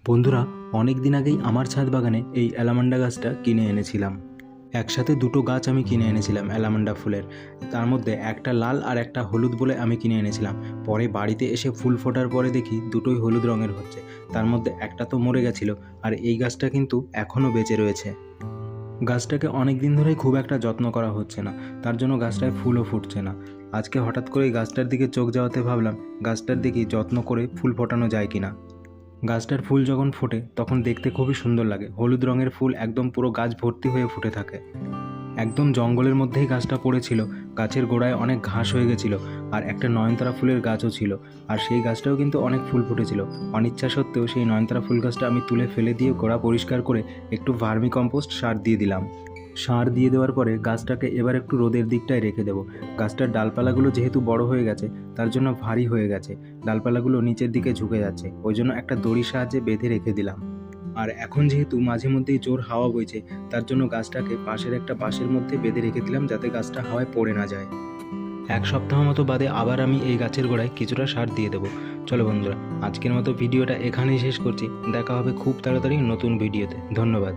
বন্ধুরা, অনেক দিন আগেই আমার ছাদ বাগানে এই অ্যালামান্ডা গাছটা কিনে এনেছিলাম। একসাথে দুটো গাছ আমি কিনে এনেছিলাম অ্যালামান্ডা ফুলের। তার মধ্যে একটা লাল আর একটা হলুদ বলে আমি কিনে এনেছিলাম। পরে বাড়িতে এসে ফুল ফোটার পরে দেখি দুটোই হলুদ রঙের হচ্ছে। তার মধ্যে একটা তো মরে গেছিলো, আর এই গাছটা কিন্তু এখনও বেঁচে রয়েছে। গাছটাকে অনেক দিন ধরেই খুব একটা যত্ন করা হচ্ছে না, তার জন্য গাছটায় ফুলও ফুটছে না। আজকে হঠাৎ করে গাছটার দিকে চোখ যাওয়াতে ভাবলাম গাছটার দিকে যত্ন করে ফুল ফোটানো যায় কিনা। গাছটার ফুল যখন ফোটে তখন দেখতে খুবই সুন্দর লাগে। হলুদ রঙের ফুল একদম পুরো গাছ ভর্তি হয়ে ফুটে থাকে। একদম জঙ্গলের মধ্যেই গাছটা পড়েছিল। গাছের গোড়ায় অনেক ঘাস হয়ে গেছিল, আর একটা নয়নতারা ফুলের গাছও ছিল। আর সেই গাছটাও কিন্তু অনেক ফুল ফুটেছিল। অনিচ্ছা সত্ত্বেও সেই নয়নতারা ফুল গাছটা আমি তুলে ফেলে দিয়ে গোড়া পরিষ্কার করে একটু ভার্মি কম্পোস্ট সার দিয়ে দিলাম। সার দিয়ে দেওয়ার পরে গাছটাকে এবার একটু রোদের দিকটায় রেখে দেবো। গাছটার ডালপালাগুলো যেহেতু বড় হয়ে গেছে, তার জন্য ভারী হয়ে গেছে, ডালপালাগুলো নিচের দিকে ঝুঁকে যাচ্ছে, ওই জন্য একটা দড়ির সাহায্যে বেঁধে রেখে দিলাম। আর এখন যেহেতু মাঝে মধ্যেই জোর হাওয়া বইছে, তার জন্য গাছটাকে পাশের একটা বাঁশের মধ্যে বেঁধে রেখে দিলাম, যাতে গাছটা হাওয়ায় পড়ে না যায়। এক সপ্তাহ মতো বাদে আবার আমি এই গাছের গোড়ায় কিছুটা সার দিয়ে দেবো। চলো বন্ধুরা, আজকের মতো ভিডিওটা এখানেই শেষ করছি। দেখা হবে খুব তাড়াতাড়ি নতুন ভিডিওতে। ধন্যবাদ।